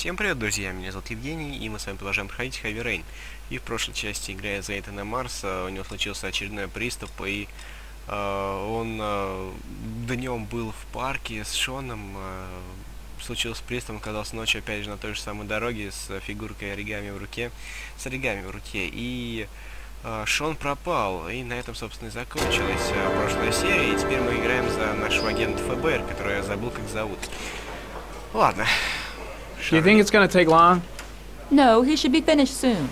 Всем привет, друзья! Меня зовут Евгений, и мы с вами продолжаем проходить Heavy Rain. И в прошлой части, играя за Эйтана Марса, у него случился очередной приступ, и он днем был в парке с Шоном. Случился приступ, он оказался ночью опять же на той же самой дороге с фигуркой оригами в руке, и Шон пропал, и на этом, собственно, и закончилась прошлая серия, и теперь мы играем за нашего агента ФБР, которого я забыл, как зовут. Ладно. Do you think it's gonna take long? No, he should be finished soon.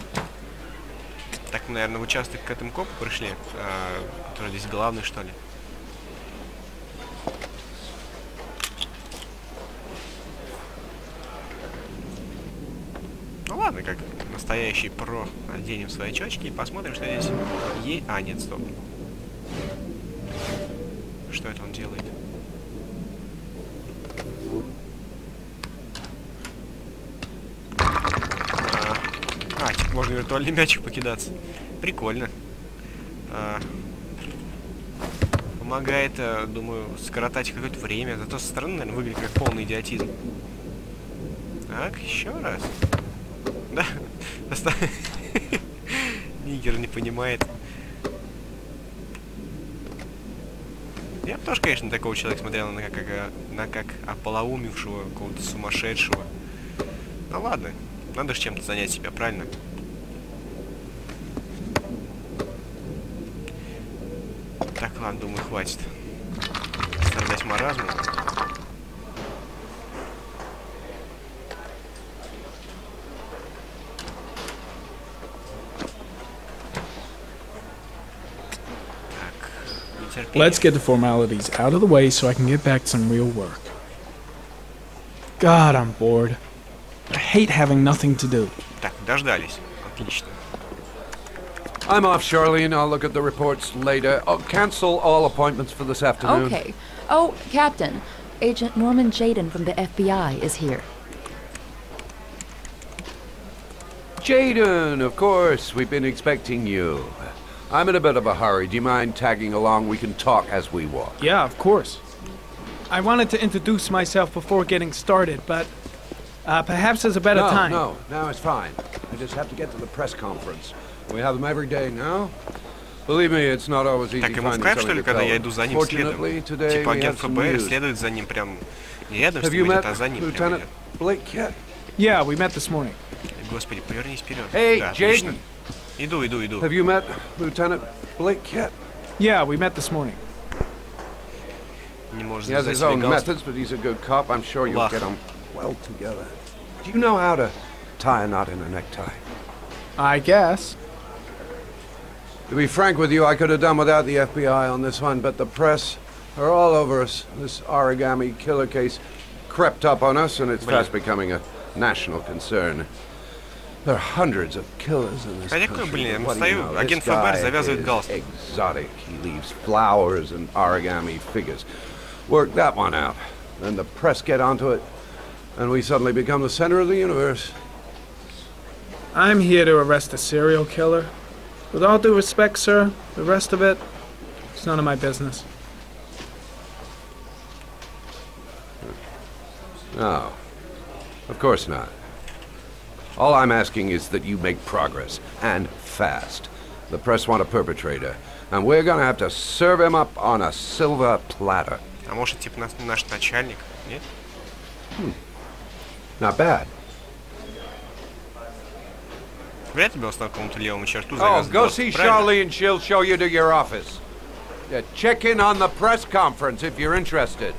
Так, мы, наверное, в участок к этому копу пришли, который здесь главный, что ли. Ну ладно, как настоящий про, оденем свои очечки и посмотрим, что здесь есть. А, нет, стоп. Что это он делает? Типа можно виртуальный мячик покидаться. Прикольно. Помогает, думаю, скоротать какое-то время. Зато со стороны, наверное, выглядит как полный идиотизм. Так, еще раз. Да. Нигер не понимает. Я бы тоже, конечно, такого человека смотрел на как ополоумевшего, какого-то сумасшедшего. Ну ладно. Надо же чем-то занять себя, правильно? Так, ладно, думаю, хватит страдать маразмом. Let's get the formalities out of the way so I can get back to some real work. God, I'm bored. I hate having nothing to do. Так, дождались. Отлично. I'm off, Charlene. I'll look at the reports later. Oh, cancel all appointments for this afternoon. Okay. Oh, Captain. Agent Norman Jaden from the FBI is here. Jaden, of course. We've been expecting you. I'm in a bit of a hurry. Do you mind tagging along? We can talk as we walk. Yeah, of course. I wanted to introduce myself before getting started, but perhaps there's a better time. No, it's fine. I just have to get to the press conference. We have them every day now. Believe me, it's not always easy Так, ему в finding кайф, что something ли, to когда tell. я иду за ним следом? Типа агент ФБР следует за ним прям не рядом с ним идет, а за ним прям идет. Blake yet? Yeah, we met this morning. Господи, повернись вперед. Hey, да, Jaden. Иду. Have you met Lieutenant Blake yet? Yeah, we met this morning. Не может He has завязать his себе own галстук. methods, but he's a good cop. I'm sure you'll Lach. get on well together. Do you know how to tie a knot in a necktie? I guess. To be frank with you, I could have done without the FBI on this one, but the press are all over us. This origami killer case crept up on us, and it's fast becoming a national concern. There are hundreds of killers in this country. Я What do you стою, know? агент This guy ФБР завязывает галстук. is exotic. He leaves flowers and origami figures. Work that one out. Then the press get onto it, and we suddenly become the center of the universe. I'm here to arrest a serial killer. With all due respect, sir, the rest of it, it's none of my business. No, of course not. All I'm asking is that you make progress, and fast. The press want a perpetrator, and we're gonna have to serve him up on a silver platter. А может, типа, наш начальник? Нет? Not bad. Вряд ли бы он стал какому-то левому черту Oh, завязывать go галстук, see правильно? Charlene, she'll show you to your office. Yeah, check in on the press conference if you're interested.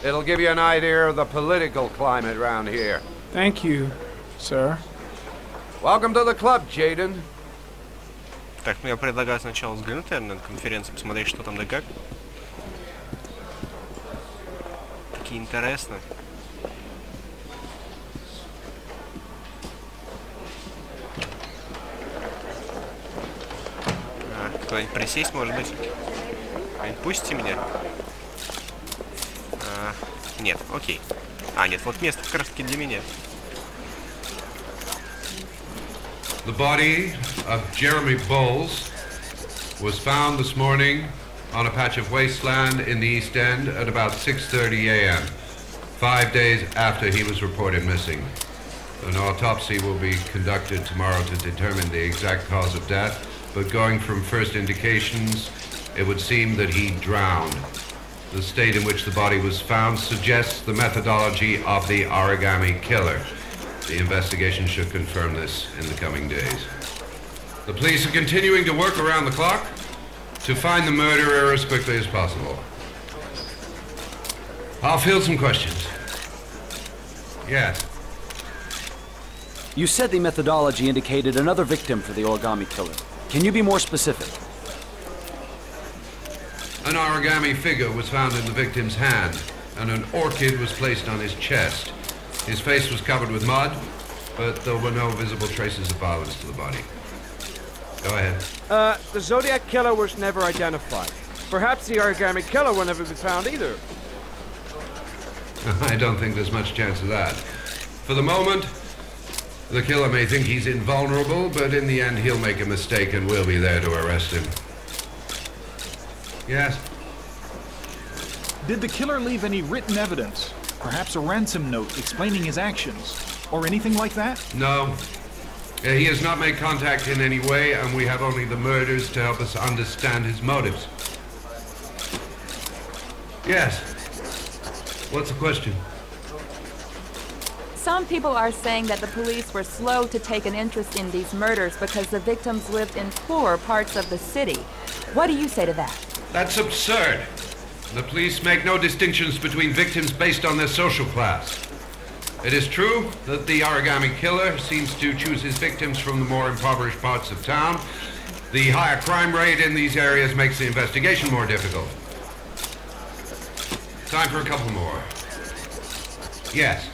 It'll give you an idea of the political climate around here. Thank you, sir. Welcome to the club, Jaden. Так, ну я предлагаю сначала взглянуть, наверное, на конференцию, посмотреть, что там да как. Таки интересно. Куда-нибудь присесть, может быть? Пустите меня. Нет, окей. Нет, вот место как раз таки для меня. The body of Jeremy Bowles was found this morning on a patch of wasteland in the East End at about 6:30 a.m., 5 days after he was reported missing. An autopsy will be conducted tomorrow to determine the exact cause of death, but going from first indications, it would seem that he drowned. The state in which the body was found suggests the methodology of the origami killer. The investigation should confirm this in the coming days. The police are continuing to work around the clock to find the murderer as quickly as possible. I'll field some questions. Yes. You said the methodology indicated another victim for the origami killer. Can you be more specific? An origami figure was found in the victim's hand, and an orchid was placed on his chest. His face was covered with mud, but there were no visible traces of violence to the body. Go ahead. The Zodiac killer was never identified. Perhaps the origami killer will never be found either. I don't think there's much chance of that. For the moment, the killer may think he's invulnerable, but in the end he'll make a mistake and we'll be there to arrest him. Yes? Did the killer leave any written evidence? Perhaps a ransom note explaining his actions? Or anything like that? No. He has not made contact in any way, and we have only the murders to help us understand his motives. Yes. What's the question? Some people are saying that the police were slow to take an interest in these murders because the victims lived in poorer parts of the city. What do you say to that? That's absurd. The police make no distinctions between victims based on their social class. It is true that the origami killer seems to choose his victims from the more impoverished parts of town. The higher crime rate in these areas makes the investigation more difficult. Time for a couple more. Yes.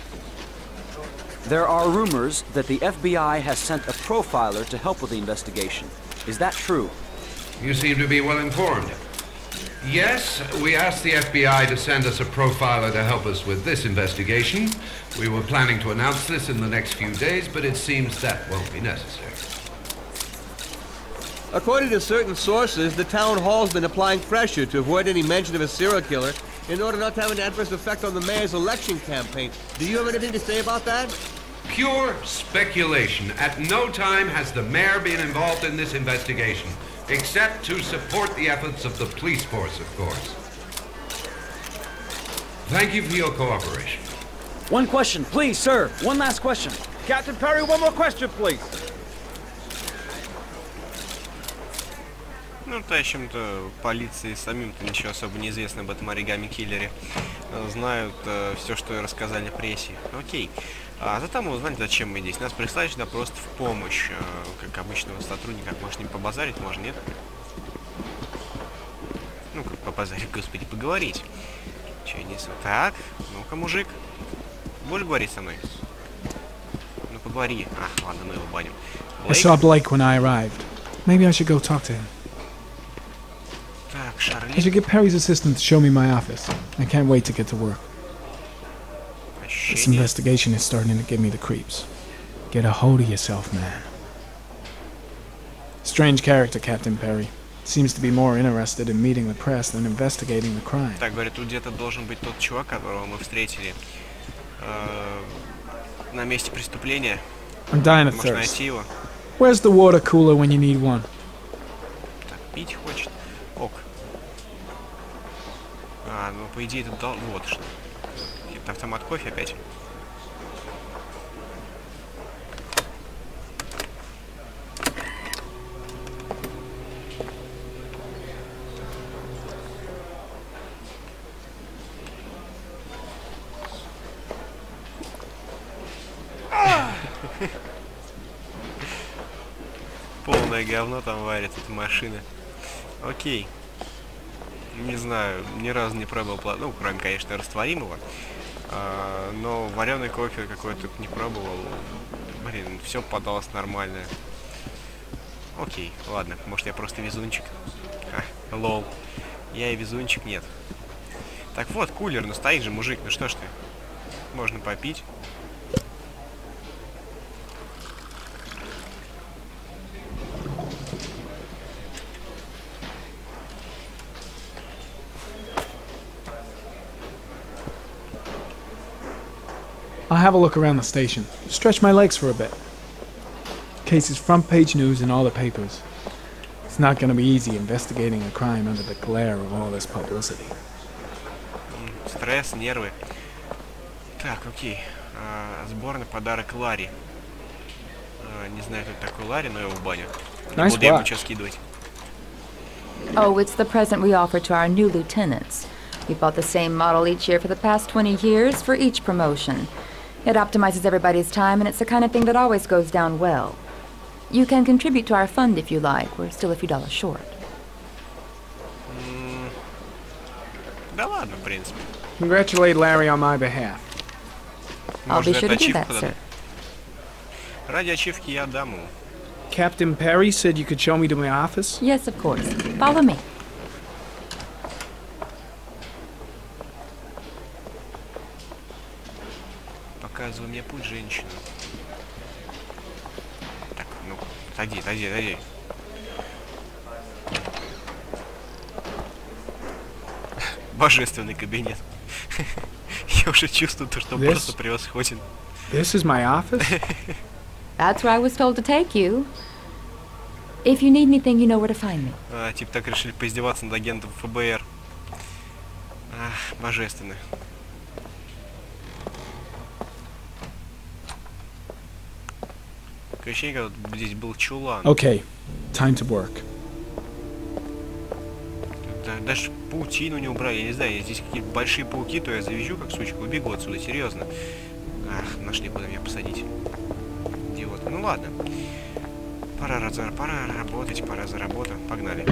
There are rumors that the FBI has sent a profiler to help with the investigation. Is that true? You seem to be well informed. Yes, we asked the FBI to send us a profiler to help us with this investigation. We were planning to announce this in the next few days, but it seems that won't be necessary. According to certain sources, the town hall's been applying pressure to avoid any mention of a serial killer in order not to have an adverse effect on the mayor's election campaign. Do you have anything to say about that? Pure speculation. At no time has the mayor been involved in this investigation, except to support the efforts of the police force, of course. Thank you for your cooperation. One question, please, sir. One last question. Captain Perry, one more question, please. Ну, в общем-то, полиции самим-то ничего особо не известно об этом оригами-киллере. Знают все, что рассказали прессе. Окей. А зато мы узнали, зачем мы здесь. Нас прислали сюда просто в помощь, как обычного сотрудника. Может, с ним побазарить можно, нет? Ну, как побазарить, господи, поговорить. Че я несу? Так, ну-ка, мужик. Будешь говорить со мной? Ну, поговори. А, ладно, ну его баним. I saw Blake when I arrived. Maybe I should go talk to him. Так, Шарли. I should get Perry's assistant to show me my office. I can't wait to get to work. This investigation is starting to give me the creeps. Get a hold of yourself, man. Strange character, Captain Perry. Seems to be more interested in meeting the press than investigating the crime. Так, говорят, тут где-то должен быть тот чувак, которого мы встретили на месте преступления. I'm dying of Можно thirst. найти его. Where's the water cooler when you need one? Так, пить хочет. Ок. А, ну по идее тут дал... Вот что. Это автомат кофе опять. Полное говно там варит эта машина. Окей. Не знаю, ни разу не пробовал, ну, кроме, конечно, растворимого. Но вареный кофе какой-то не пробовал. Блин, все подалось нормально. Окей, ладно, может я просто везунчик. Ха, лол. Я и везунчик, нет. Так вот, кулер, ну стоит же мужик, ну что ж ты. Можно попить. I'll have a look around the station. Stretch my legs for a bit. Case is front page news in all the papers. It's not gonna be easy investigating a crime under the glare of all this publicity. Стресс, нервы. Так, окей. Сборный подарок Ларри. Не знаю, кто такой Ларри, но его в баню. Не буду ему ничего скидывать. Oh, it's the present we offer to our new lieutenants. We bought the same model each year for the past 20 years for each promotion. It optimizes everybody's time, and it's the kind of thing that always goes down well. You can contribute to our fund if you like. We're still a few dollars short. Да ладно, в принципе. Congratulate Larry on my behalf. I'll be sure to do that, sir. Ради ачивки я дам ему. Captain Perry said you could show me to my office? Yes, of course. Follow me. Показывай мне путь, женщина. Так, ну, отойди. Божественный кабинет. Я уже чувствую то, что просто превосходен. This is my office? That's where I was told to take you. If you need anything, you know where to find me. Типа так решили поиздеваться над агентом ФБР. Божественно. Ощущение, как здесь был чулан. Okay, time to work. Даже паутину не убрали, я не знаю, если здесь какие-то большие пауки, то я завяжу как сучка, убегу отсюда, серьезно. Нашли, куда меня посадить. Идиот. Ну ладно. Пора работать, пора за работу. Погнали.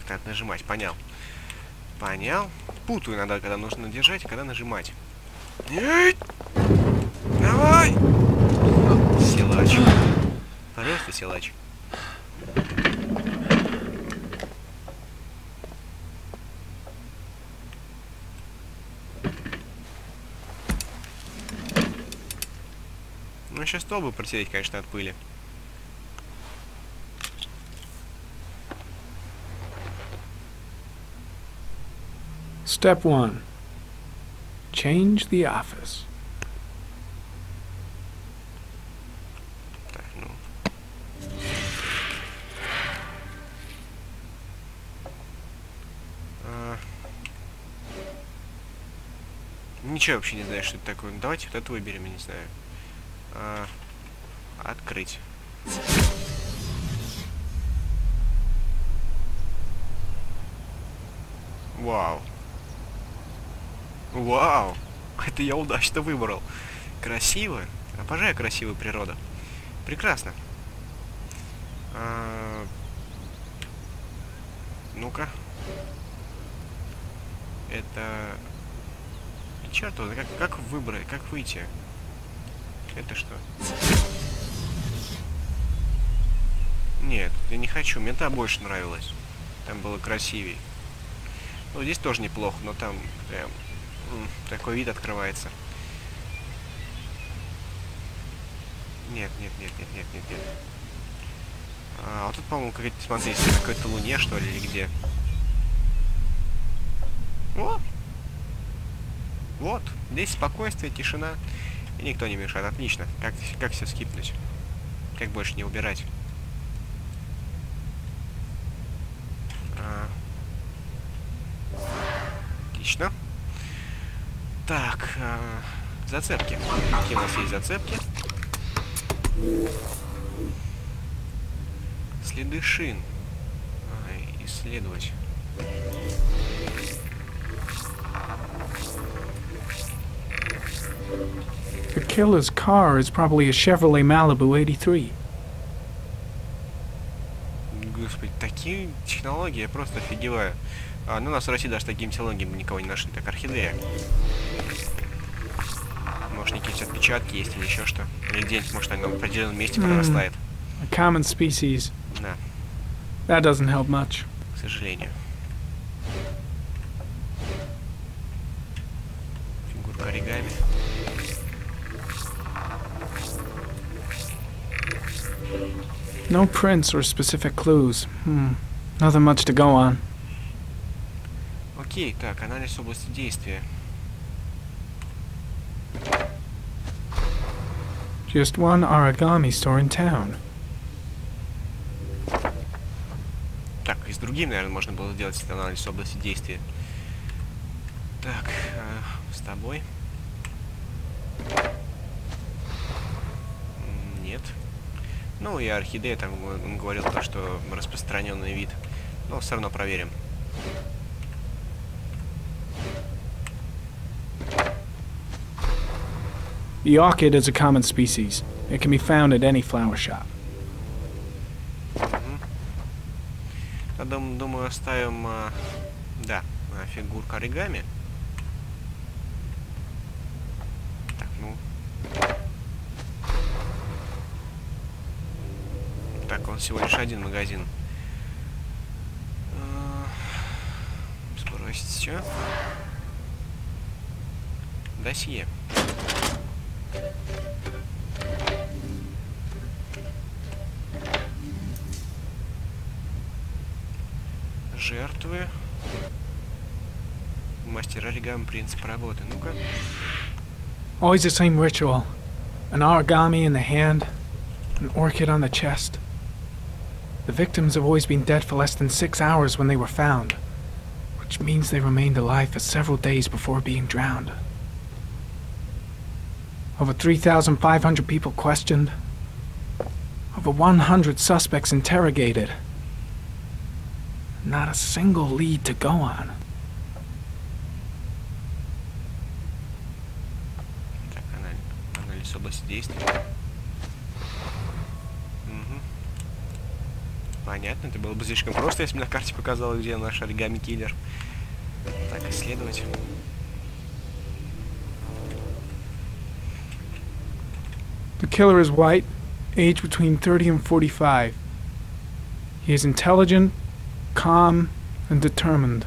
Так, нажимать, понял. Путаю иногда, когда нужно держать, когда нажимать. Давай! Силач. Пожалуйста, силач. Ну, сейчас стол бы протереть, конечно, от пыли. Step 1. Change the office. Так, ну. Ничего вообще не знаю, что это такое. Давайте вот это выберем, я не знаю. Открыть. Вау. Вау! Это я удачно выбрал. Красиво. Обожаю красивую природу. Прекрасно. Ну-ка. Это... Черт, как выбрать, как выйти? Это что? Нет, я не хочу. Мне там больше нравилось. Там было красивей. Ну, здесь тоже неплохо, но там прям такой вид открывается. Нет. Вот тут, по-моему, какая-то, смотрите, на какой-то луне, что ли, или где. Вот. Здесь спокойствие, тишина. И никто не мешает. Отлично. Как все скипнуть? Как больше не убирать? Отлично. Так, зацепки. Какие у нас есть зацепки? Следы шин. Исследовать. The killer's car is probably a Chevrolet Malibu 83. Господи, такие технологии, я просто офигеваю. Ну, у нас в России даже такими технологиями никого не нашли. Так, орхидея. Может, какие-то отпечатки есть или еще что. Или где-нибудь, может, она в определенном месте прорастает. A common species. Да. That doesn't help much. К сожалению. Фигурка оригами. No prints or specific clues. Nothing much to go on. Окей, так, анализ области действия. Just one origami store in town. Так, и с другим, наверное, можно было сделать анализ области действия. Так, с тобой. Нет. Ну и орхидея, там он говорил то, что распространенный вид. Но все равно проверим. The orchid is a common species. It can be found at any flower shop. Думаю, оставим, да, фигурку оригами. Так, ну. Так, он всего лишь один магазин. Сбросить что? Досье. Жертвы. Мастер Оригами, принцип работы. Ну-ка. Always the same ritual. An origami in the hand, an orchid on the chest. The victims have always been dead for less than 6 hours when they were found, which means they remained alive for several days before being drowned. Over 3,500 people questioned. Over 100 suspects interrogated. Not a single lead to go on. Так, анализ области действия. Понятно, это было бы слишком просто, если бы на карте показало, где наш оригами-киллер. Так, исследовать. The killer is white, aged between 30 and 45. He is intelligent, calm, and determined.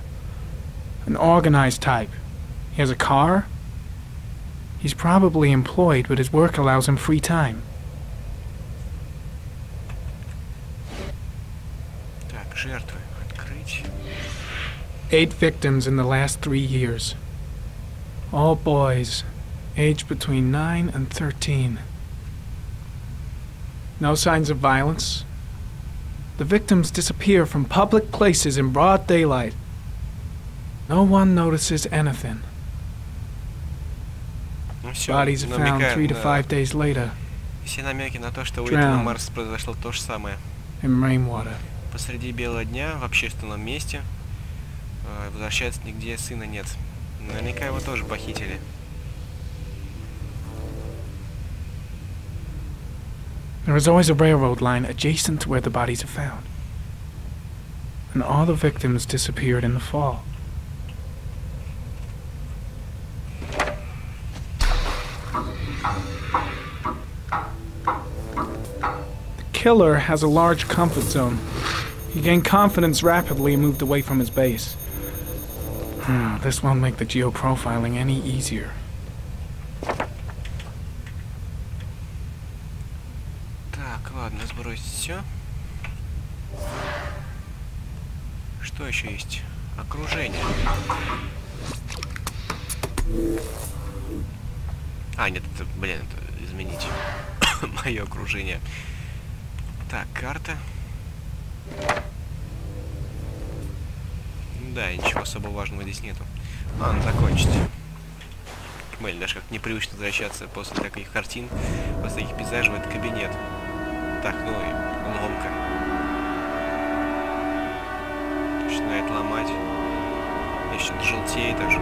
An organized type. He has a car. He's probably employed, but his work allows him free time. Так, жертвы. Открыть. 8 victims in the last 3 years. All boys, aged between 9 and 13. No signs of violence. The victims disappear from public places in broad daylight. No one notices anything. Ну все, Bodies are found 3 to 5 days later все намеки на то, что у Итана Марса произошло то же самое. in rainwater. Посреди белого дня, в общественном месте. Возвращается нигде, сына нет. Наверняка его тоже похитили. There is always a railroad line adjacent to where the bodies are found. And all the victims disappeared in the fall. The killer has a large comfort zone. He gained confidence rapidly and moved away from his base. This won't make the geoprofiling any easier. Так, ладно, сбросить все. Что еще есть? Окружение. А, нет, это, блин, это изменить. Мое окружение. Так, карта. Да, ничего особо важного здесь нету. Ладно, закончить. Блин, даже как непривычно возвращаться после таких картин, после таких пейзажей в этот кабинет. Так, ну и ломка. Начинает ломать. Еще желтеет аж.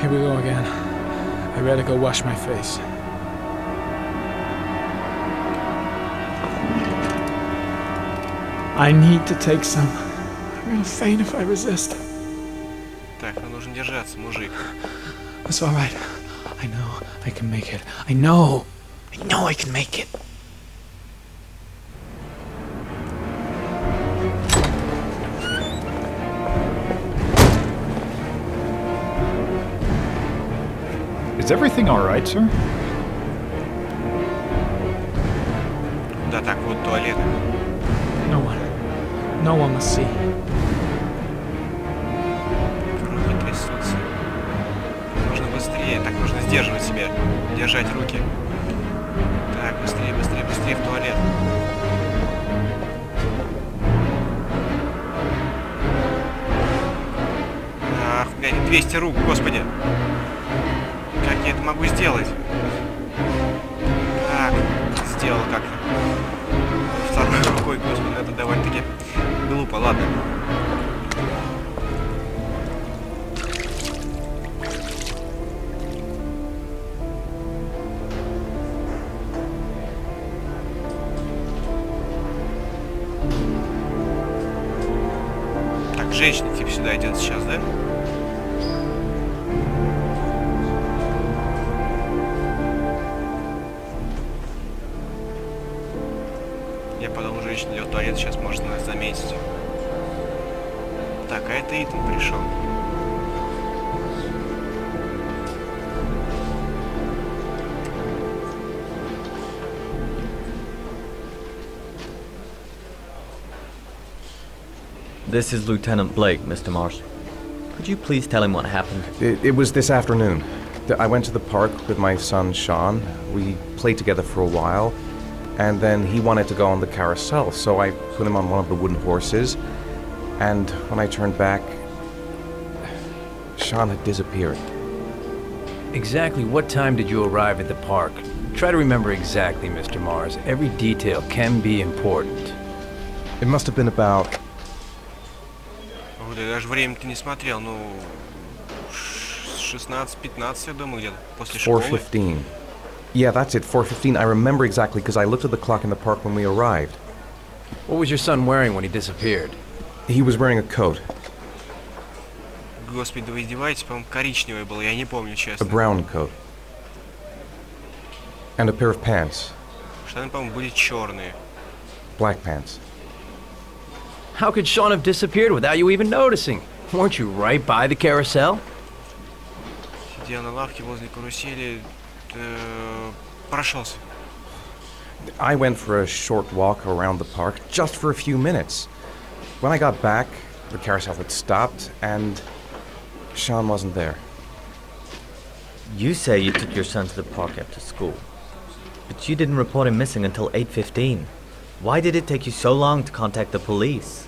Here we go again. I better go wash my face. I need to take some. I'm gonna faint if I resist. Так, ну нужно держаться, мужик. It's all right. I know I can make it. I know I can make it. Is everything all right, sir? Да, так, вот туалет. No one must see. Руки трясутся. Нужно быстрее, так нужно сдерживать себя. Держать руки. Так, быстрее, быстрее, быстрее в туалет. Ах, блядь, 200 рук, господи. Как я это могу сделать? Так, сделал как-то. Второй рукой, господи, это довольно-таки глупо, ладно. Так, женщина типа сюда идет сейчас, да? Я подумал, женщина идет в туалет, сейчас может нас заметить. Так, а это Итан пришел. This is Lieutenant Blake, Mr. Mars. Could you please tell him what happened? It was this afternoon. I went to the park with my son, Sean. We played together for a while, and then he wanted to go on the carousel, so I put him on one of the wooden horses, and when I turned back, Sean had disappeared. Exactly what time did you arrive at the park? Try to remember exactly, Mr. Mars. Every detail can be important. It must have been about... Ой, да даже время-то не смотрел, ну... 16-15, я думаю, где-то после школы. 4:15. Yeah, that's it, 4:15. I remember exactly because I looked at the clock in the park when we arrived. What was your son wearing when he disappeared? He was wearing a coat. Господи, да вы издеваетесь, по-моему, коричневый был, я не помню, A честно. brown coat. And a pair of pants. Штаны, по-моему, были черные. Black pants. How could Sean have disappeared without you even noticing? Weren't you right by the carousel? Сидел на лавке возле карусели, прошелся. I went for a short walk around the park, just for a few minutes. When I got back, the carousel had stopped, and Sean wasn't there. You say you took your son to the park after school, but you didn't report him missing until 8:15. Why did it take you so long to contact the police?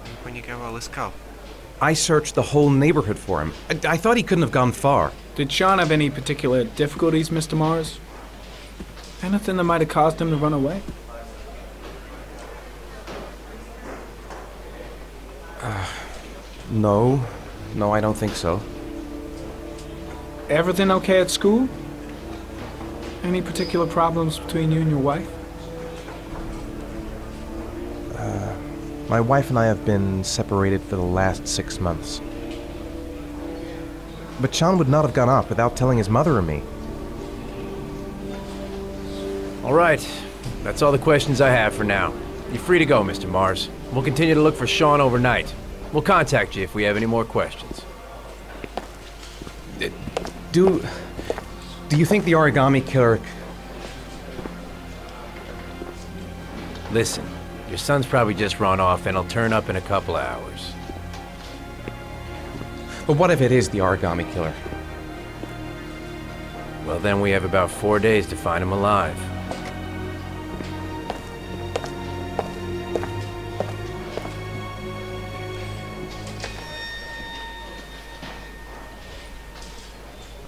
Не паниковал, искал. I searched the whole neighborhood for him. I thought he couldn't have gone far. Did Sean have any particular difficulties, Mr. Mars? Anything that might have caused him to run away? No, I don't think so. Everything okay at school? Any particular problems between you and your wife? My wife and I have been separated for the last 6 months. But Sean would not have gone off without telling his mother or me. All right. That's all the questions I have for now. You're free to go, Mr. Mars. We'll continue to look for Sean overnight. We'll contact you if we have any more questions. Do you think the origami killer... Listen, your son's probably just run off and he'll turn up in a couple of hours. But what if it is the origami killer? Well, then we have about 4 days to find him alive.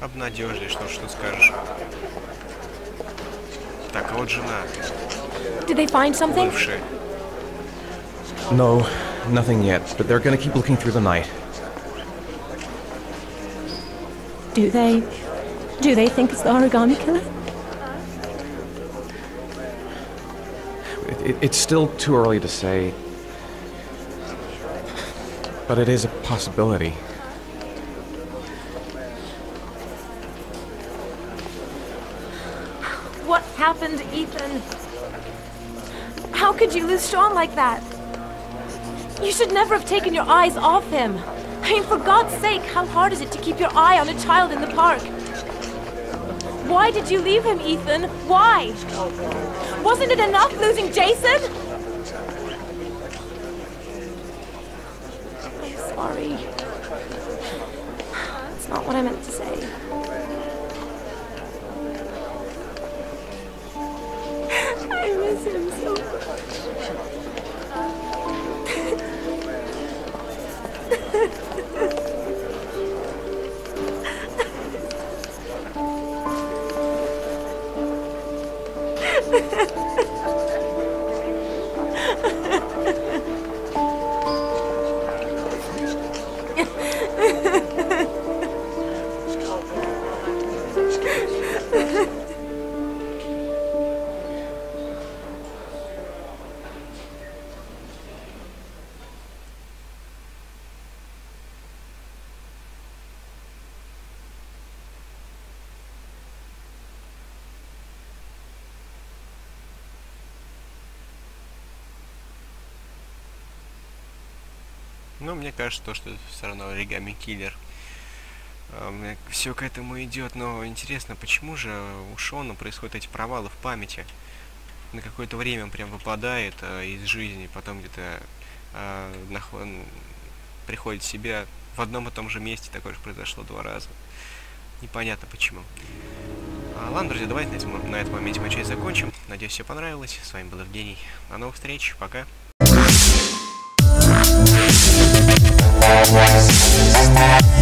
Обнадежили, что скажешь. Так, а вот жена. Did they find something? Бывшая. No, nothing yet, but they're gonna keep looking through the night. Do they think it's the origami killer? It's still too early to say, but it is a possibility. What happened, Ethan? How could you lose Sean like that? You should never have taken your eyes off him. I mean, for God's sake, how hard is it to keep your eye on a child in the park? Why did you leave him, Ethan? Why? Wasn't it enough losing Jason? I'm sorry. That's not what I meant to say. I miss him so much. Но мне кажется, то, что все равно оригами киллер. Все к этому идет, но интересно, почему же у Шона происходят эти провалы в памяти? На какое-то время он прям выпадает из жизни, потом где-то приходит в себя в одном и том же месте, такое же произошло 2 раза. Непонятно почему. Ладно, друзья, давайте на этом моменте мы часть закончим. Надеюсь, все понравилось. С вами был Евгений. До новых встреч. Пока. We'll be right back.